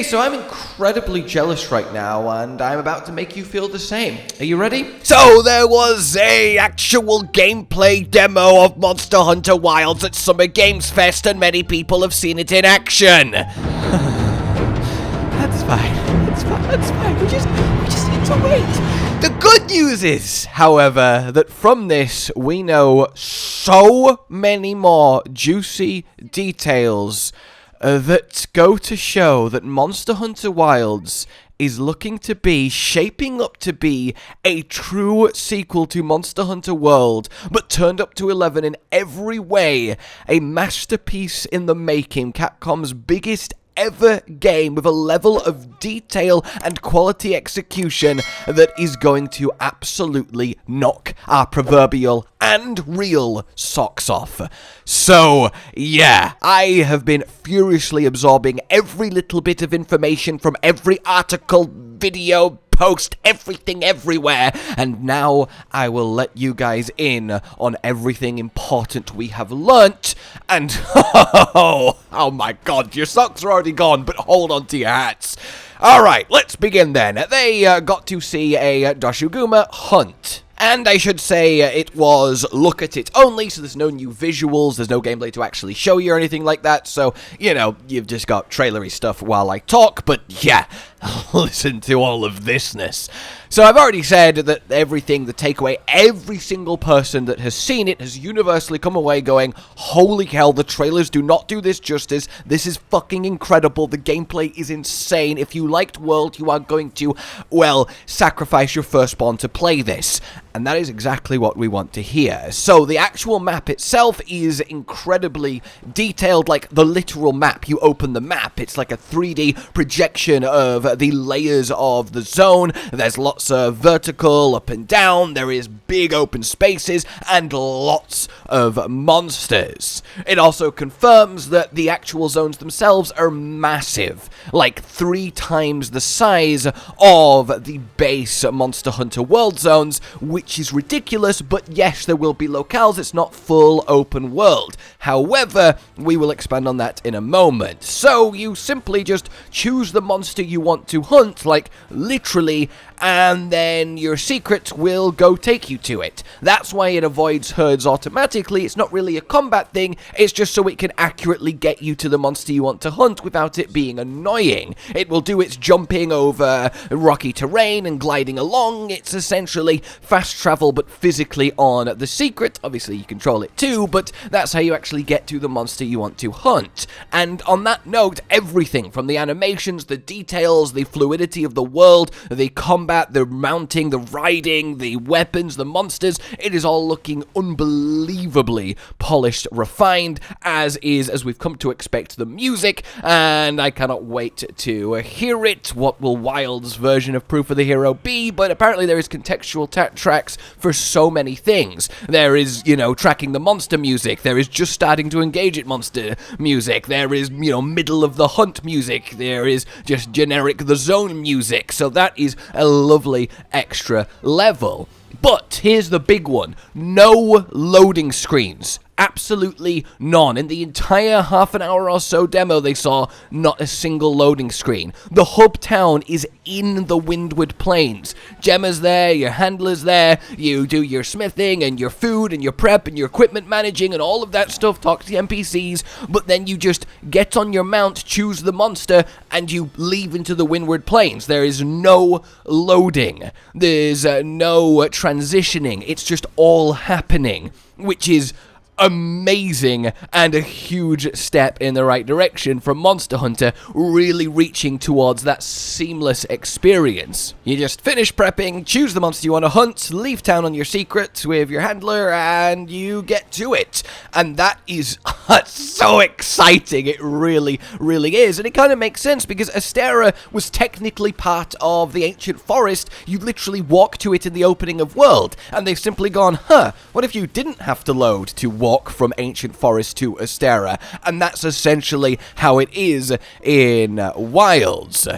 Okay, so I'm incredibly jealous right now, and I'm about to make you feel the same. Are you ready? So there was a actual gameplay demo of Monster Hunter Wilds at Summer Games Fest, and many people have seen it in action. That's fine. We just need to wait. The good news is, however, that from this we know so many more juicy details that go to show that Monster Hunter Wilds is shaping up to be a true sequel to Monster Hunter World, but turned up to 11 in every way. A masterpiece in the making, Capcom's biggest ever game with a level of detail and quality execution that is going to absolutely knock our proverbial and real socks off. So, yeah, I have been furiously absorbing every little bit of information from every article, video, post, everything everywhere, and now I will let you guys in on everything important we have learnt, and oh my god, your socks are already gone, but hold on to your hats. Alright, let's begin then. They got to see a doshaguma hunt. And I should say it was look at it only, so there's no new visuals, there's no gameplay to actually show you or anything like that, so, you know, you've just got trailery stuff while I talk, but yeah, listen to all of thisness. So I've already said that everything, the takeaway, every single person that has seen it has universally come away going, holy hell, the trailers do not do this justice, this is fucking incredible, the gameplay is insane, if you liked World, you are going to, well, sacrifice your firstborn to play this. And that is exactly what we want to hear. So the actual map itself is incredibly detailed, like the literal map. You open the map, it's like a 3D projection of the layers of the zone. There's lots of vertical, up and down, there is big open spaces, and lots of monsters. It also confirms that the actual zones themselves are massive, like 3 times the size of the base Monster Hunter World zones, which is ridiculous, but yes, there will be locales, it's not full open world. However, we will expand on that in a moment. So, you simply just choose the monster you want to hunt, like, literally, and then your secret will go take you to it. That's why it avoids herds automatically. It's not really a combat thing, it's just so it can accurately get you to the monster you want to hunt without it being annoying. It will do its jumping over rocky terrain and gliding along. It's essentially fast travel but physically on the secret. Obviously you control it too, but that's how you actually get to the monster you want to hunt. And on that note, everything from the animations, the details, the fluidity of the world, the combat, the mounting, the riding, the weapons, the monsters, it is all looking unbelievably polished, refined, as we've come to expect, the music, and I cannot wait to hear it. What will Wild's version of Proof of the Hero be? But apparently there is contextual tracks for so many things. There is, you know, tracking the monster music, there is just starting to engage it monster music, there is, you know, middle of the hunt music, there is just generic the zone music, so that is a lovely extra level. But here's the big one, no loading screens. Absolutely none. In the entire half an hour or so demo they saw, not a single loading screen. The hub town is in the Windward Plains. Gemma's there, your handler's there, you do your smithing and your food and your prep and your equipment managing and all of that stuff, talk to the NPCs, but then you just get on your mount, choose the monster, and you leave into the Windward Plains. There is no loading. There's no transitioning. It's just all happening, which is amazing and a huge step in the right direction from Monster Hunter, really reaching towards that seamless experience. You just finish prepping, choose the monster you want to hunt, leave town on your secret with your handler, and you get to it. And that is so exciting, it really, really is. And it kind of makes sense because Astera was technically part of the ancient forest. You literally walk to it in the opening of World, and they've simply gone, what if you didn't have to load to walk from ancient forest to Astera? And that's essentially how it is in Wilds.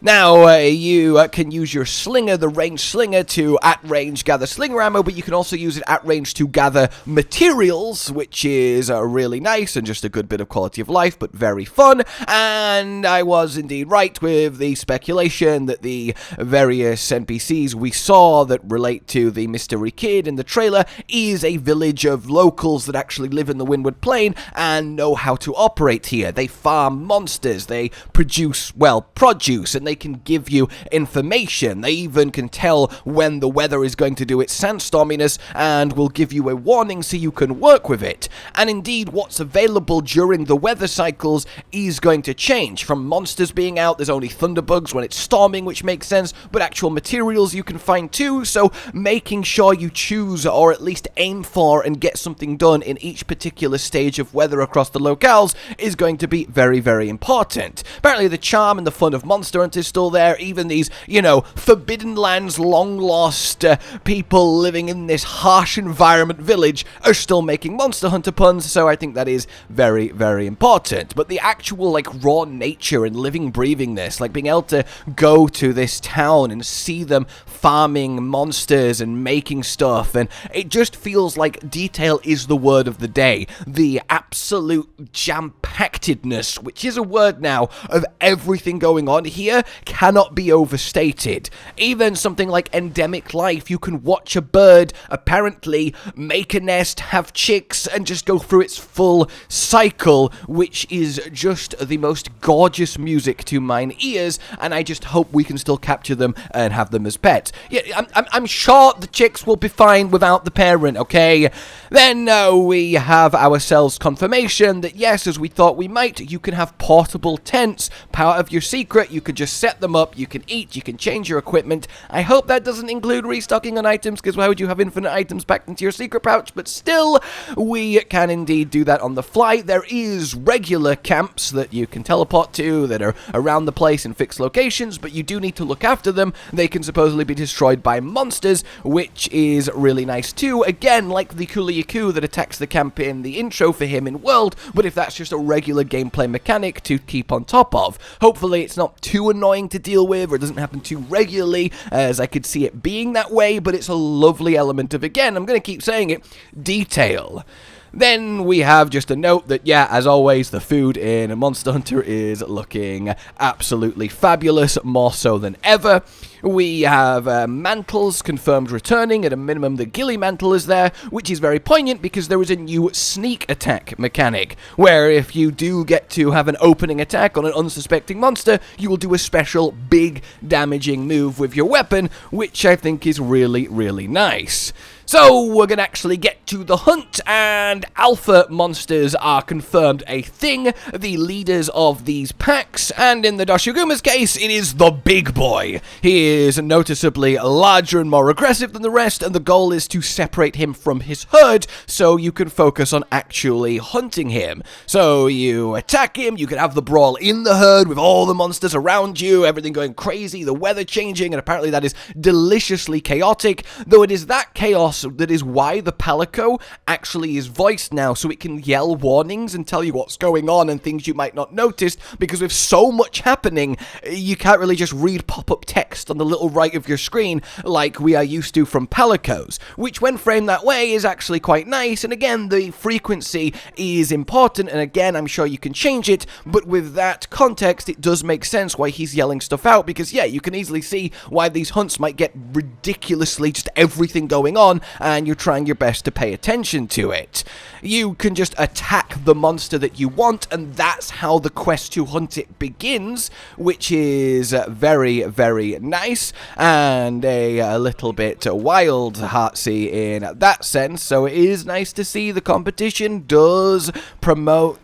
Now, you can use your slinger, the ranged slinger, to at range gather slinger ammo, but you can also use it at range to gather materials, which is really nice and just a good bit of quality of life, but very fun. And I was indeed right with the speculation that the various NPCs we saw that relate to the mystery kid in the trailer is a village of locals that actually live in the Windward Plain and know how to operate here. They farm monsters, they produce, well, produce, and they can give you information. They even can tell when the weather is going to do its sandstorminess and will give you a warning so you can work with it. And indeed, what's available during the weather cycles is going to change. From monsters being out, there's only thunderbugs when it's storming, which makes sense, but actual materials you can find too, so making sure you choose or at least aim for and get something done in each particular stage of weather across the locales is going to be very, very important. Apparently the charm and the fun of Monster Hunter is still there. Even these, you know, Forbidden Lands, long-lost people living in this harsh environment village are still making Monster Hunter puns, so I think that is very, very important. But the actual, like, raw nature and living, breathing this, like being able to go to this town and see them farming monsters and making stuff, and it just feels like detail is the word of the day. The absolute jam-packedness, which is a word now, of everything going on here cannot be overstated. Even something like endemic life, you can watch a bird apparently make a nest, have chicks, and just go through its full cycle, which is just the most gorgeous music to mine ears, and I just hope we can still capture them and have them as pets. Yeah, I'm sure the chicks will be fine without the parent, okay? Then we have ourselves confirmation that yes, as we thought we might, you can have portable tents. Part of your secret, you can just set them up, you can eat, you can change your equipment. I hope that doesn't include restocking on items, because why would you have infinite items packed into your secret pouch? But still, we can indeed do that on the fly. There is regular camps that you can teleport to that are around the place in fixed locations, but you do need to look after them. They can supposedly be destroyed by monsters, which is really nice too. Again, like the Kuliyaku that attacks the camp in the intro for him in World, but if that's just a regular gameplay mechanic to keep on top of. Hopefully it's not too annoying to deal with, or it doesn't happen too regularly, as I could see it being that way, but it's a lovely element of, again, I'm going to keep saying it, detail. Then we have just a note that, yeah, as always, the food in Monster Hunter is looking absolutely fabulous, more so than ever. We have mantles confirmed returning. At a minimum, the ghillie mantle is there, which is very poignant because there is a new sneak attack mechanic, where if you do get to have an opening attack on an unsuspecting monster, you will do a special big damaging move with your weapon, which I think is really, really nice. So, we're going to actually get to the hunt, and alpha monsters are confirmed a thing, the leaders of these packs, and in the doshaguma's case, it is the big boy. He is noticeably larger and more aggressive than the rest, and the goal is to separate him from his herd, so you can focus on actually hunting him. So, you attack him, you can have the brawl in the herd with all the monsters around you, everything going crazy, the weather changing, and apparently that is deliciously chaotic, though it is that chaos that is why the palico actually is voiced now, so it can yell warnings and tell you what's going on and things you might not notice, because with so much happening, you can't really just read pop-up text on the little right of your screen like we are used to from palicos, which when framed that way is actually quite nice. And again, the frequency is important, and again, I'm sure you can change it, but with that context, it does make sense why he's yelling stuff out, because yeah, you can easily see why these hunts might get ridiculously just everything going on, and you're trying your best to pay attention to it. You can just attack the monster that you want, and that's how the quest to hunt it begins, which is very, very nice, and a little bit wild heartsy in that sense, so it is nice to see the competition does promote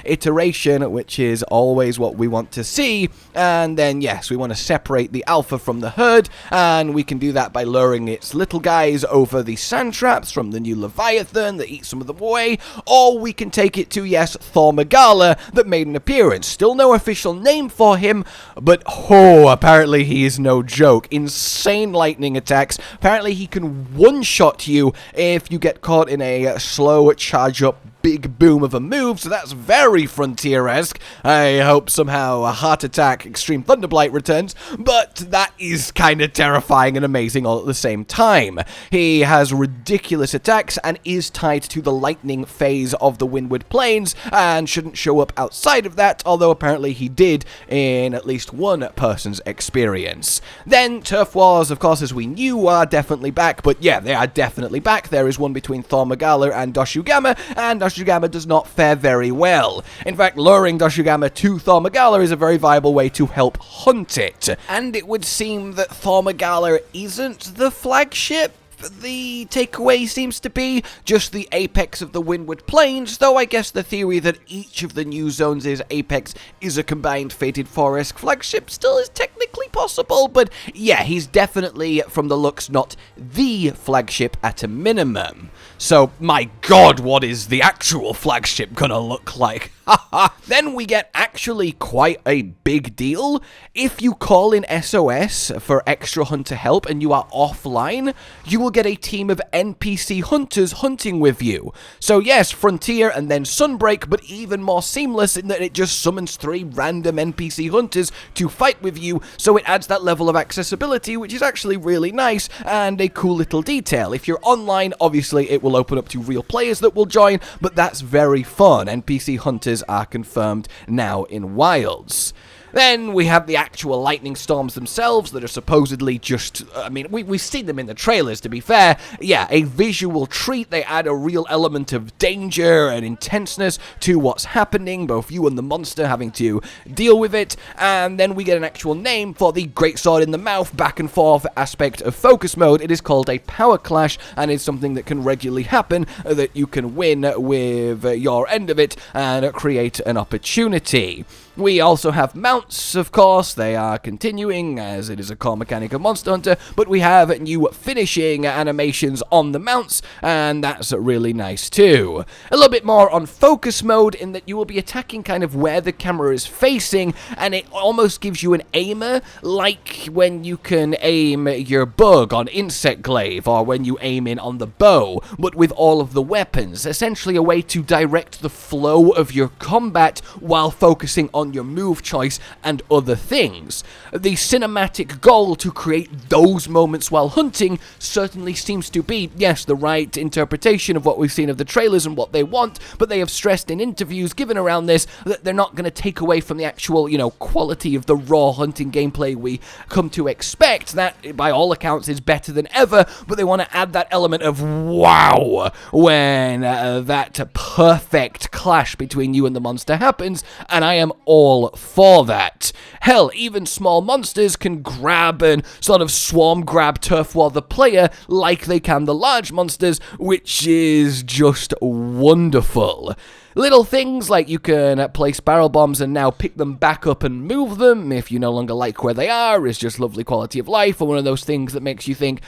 iteration, which is always what we want to see. And then yes, we want to separate the alpha from the herd, and we can do that by luring its little guys over the sand traps from the new Leviathan that eats some of them away, or we can take it to, yes, Thor Magala that made an appearance. Still no official name for him, but oh, apparently he is no joke. Insane lightning attacks. Apparently he can one-shot you if you get caught in a slow charge-up big boom of a move, so that's very Frontier-esque. I hope somehow a Heart Attack Extreme Thunderblight returns, but that is kind of terrifying and amazing all at the same time. He has ridiculous attacks and is tied to the lightning phase of the Windward Plains, and shouldn't show up outside of that, although apparently he did in at least one person's experience. Then Turf Wars, of course, as we knew, are definitely back, but yeah, they are definitely back. There is one between Thor, Magala, and doshaguma, and doshaguma does not fare very well. In fact, luring doshaguma to Thor Magala is a very viable way to help hunt it. And it would seem that Thor Magala isn't the flagship. The takeaway seems to be just the apex of the Windward Plains, though I guess the theory that each of the new zones' apex is a combined Fated Forest flagship still is technically possible, but yeah, he's definitely, from the looks, not the flagship at a minimum. So, my god, what is the actual flagship gonna look like? Then we get actually quite a big deal. If you call in SOS for extra hunter help and you are offline, you will get a team of NPC hunters hunting with you. So yes, Frontier and then Sunbreak, but even more seamless in that it just summons 3 random NPC hunters to fight with you, so it adds that level of accessibility, which is actually really nice and a cool little detail. If you're online, obviously it will open up to real players that will join, but that's very fun. NPC hunters are confirmed now in Wilds. Then we have the actual lightning storms themselves that are supposedly just, I mean, we've seen them in the trailers, to be fair. Yeah, a visual treat. They add a real element of danger and intenseness to what's happening, both you and the monster having to deal with it. And then we get an actual name for the greatsword in the mouth back and forth aspect of focus mode. It is called a power clash, and it's something that can regularly happen that you can win with your end of it and create an opportunity. We also have mounts, of course. They are continuing, as it is a core mechanic of Monster Hunter, but we have new finishing animations on the mounts, and that's really nice too. A little bit more on focus mode, in that you will be attacking kind of where the camera is facing, and it almost gives you an aimer, like when you can aim your bug on Insect Glaive, or when you aim in on the bow, but with all of the weapons. Essentially a way to direct the flow of your combat while focusing on your move choice and other things. The cinematic goal to create those moments while hunting certainly seems to be, yes, the right interpretation of what we've seen of the trailers and what they want, but they have stressed in interviews given around this that they're not going to take away from the actual, quality of the raw hunting gameplay we come to expect. That, by all accounts, is better than ever, but they want to add that element of wow when that perfect clash between you and the monster happens, and I am all for that. Hell, even small monsters can grab and sort of swarm grab Turf War the player like they can the large monsters, which is just wonderful. Little things like you can place barrel bombs and now pick them back up and move them if you no longer like where they are is just lovely quality of life, or one of those things that makes you think,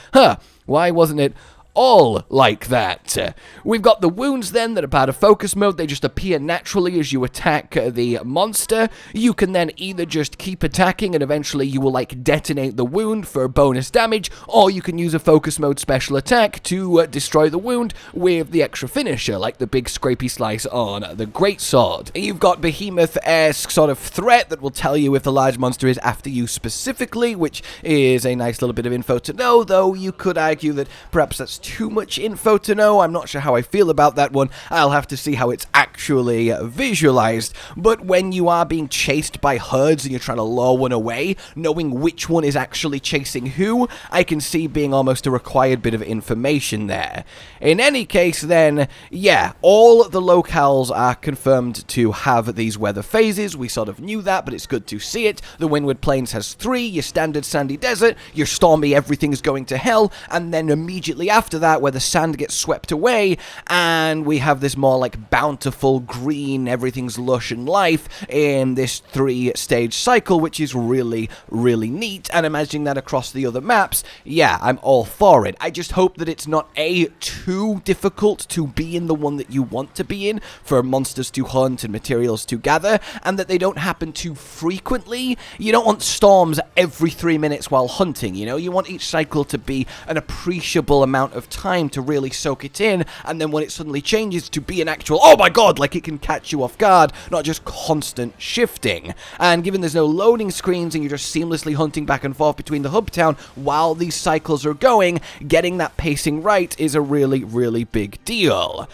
why wasn't it all like that? We've got the wounds then that are part of focus mode. They just appear naturally as you attack the monster. You can then either just keep attacking and eventually you will detonate the wound for bonus damage, or you can use a focus mode special attack to destroy the wound with the extra finisher, like the big scrapey slice on the greatsword. You've got behemoth-esque sort of threat that will tell you if the large monster is after you specifically, which is a nice little bit of info to know, though you could argue that perhaps that's too much info to know. I'm not sure how I feel about that one. I'll have to see how it's actually visualized. But when you are being chased by herds and you're trying to lure one away, knowing which one is actually chasing who, I can see being almost a required bit of information there. In any case then, yeah, all the locales are confirmed to have these weather phases. We sort of knew that, but it's good to see it. The Windward Plains has 3, your standard sandy desert, your stormy everything's going to hell, and then immediately after that where the sand gets swept away and we have this more bountiful green, everything's lush and life in this 3-stage cycle, which is really, really neat. And imagining that across the other maps, yeah, I'm all for it. I just hope that it's not too difficult to be in the one that you want to be in for monsters to hunt and materials to gather, and that they don't happen too frequently. You don't want storms every 3 minutes while hunting, you want each cycle to be an appreciable amount of of time to really soak it in, and then when it suddenly changes to be an actual, oh my god, like it can catch you off guard, not just constant shifting. And given there's no loading screens and you're just seamlessly hunting back and forth between the hub town while these cycles are going, getting that pacing right is a really, really big deal.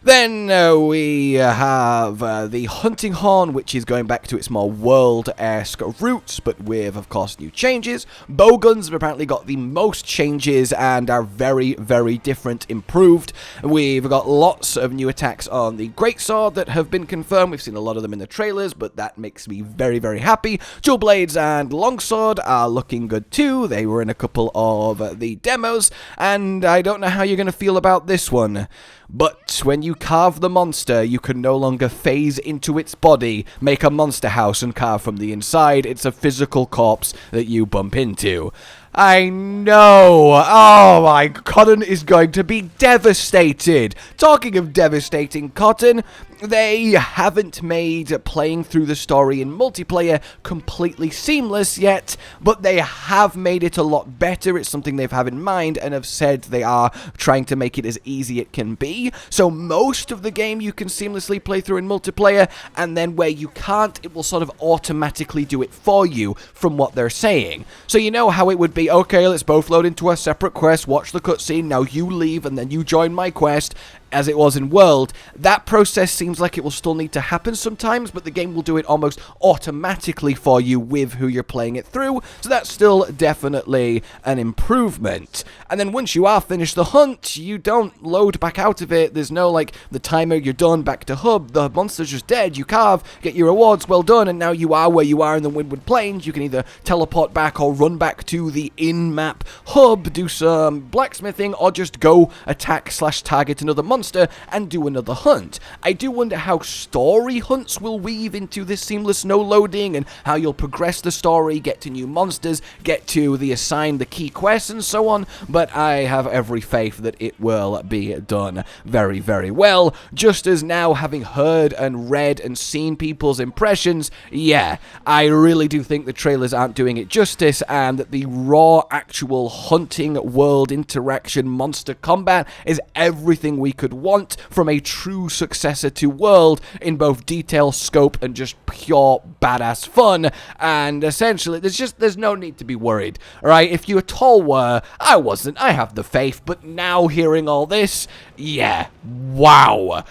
Then we have the hunting horn, which is going back to its more world-esque roots, but with, of course, new changes. Bowguns have apparently got the most changes and are very, very different, improved. We've got lots of new attacks on the greatsword that have been confirmed. We've seen a lot of them in the trailers, but that makes me very, very happy. Dual blades and longsword are looking good too. They were in a couple of the demos, and I don't know how you're going to feel about this one. But when you carve the monster, you can no longer phase into its body, make a monster house and carve from the inside. It's a physical corpse that you bump into. I know. Oh my, Cotton is going to be devastated. Talking of devastating Cotton, they haven't made playing through the story in multiplayer completely seamless yet, but they have made it a lot better. It's something they've had in mind and have said they are trying to make it as easy as it can be. So most of the game you can seamlessly play through in multiplayer, and then where you can't, it will sort of automatically do it for you from what they're saying. So you know how it would be, okay, let's both load into a separate quest, watch the cutscene, now you leave and then you join my quest, as it was in World. That process seems like it will still need to happen sometimes, but the game will do it almost automatically for you with who you're playing it through, so that's still definitely an improvement. And then once you are finished the hunt, you don't load back out of it. There's no, like, the timer, you're done, back to hub, the monster's just dead, you carve, get your rewards, well done, and now you are where you are in the Windward Plains. You can either teleport back or run back to the in-map hub, do some blacksmithing, or just go attack/target another monster and do another hunt. I do wonder how story hunts will weave into this seamless no loading, and how you'll progress the story, get to new monsters, get to the key quests and so on, but I have every faith that it will be done very, very well. Just as now, having heard and read and seen people's impressions, yeah, I really do think the trailers aren't doing it justice, and that the raw actual hunting world interaction monster combat is everything we could want from a true successor to World in both detail, scope, and just pure badass fun. And essentially, there's no need to be worried, alright? If you at all were, I wasn't, I have the faith, but now hearing all this, yeah, wow.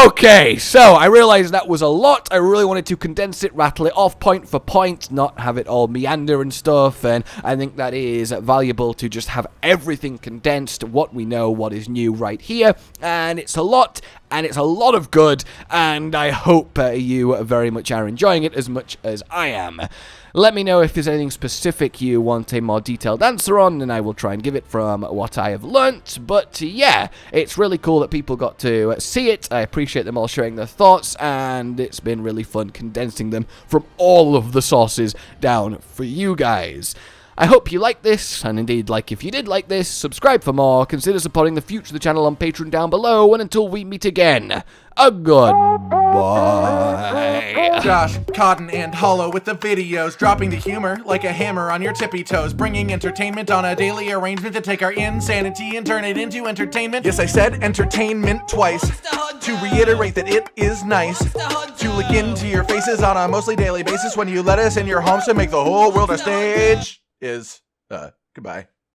Okay, so I realized that was a lot. I really wanted to condense it, rattle it off point for point, not have it all meander and stuff, and I think that is valuable to just have everything condensed, what we know, what is new right here, and it's a lot, and it's a lot of good, and I hope you very much are enjoying it as much as I am. Let me know if there's anything specific you want a more detailed answer on, and I will try and give it from what I have learnt. But yeah, it's really cool that people got to see it. I appreciate them all sharing their thoughts, and it's been really fun condensing them from all of the sources down for you guys. I hope you like this, and indeed, if you did like this, subscribe for more, consider supporting the future of the channel on Patreon down below, and until we meet again, a goodbye. Josh, Cotton, and Hollow with the videos, dropping the humor like a hammer on your tippy toes, bringing entertainment on a daily arrangement to take our insanity and turn it into entertainment. Yes, I said entertainment twice, to reiterate that it is nice to look into your faces on a mostly daily basis when you let us in your homes to make the whole world a stage. Goodbye.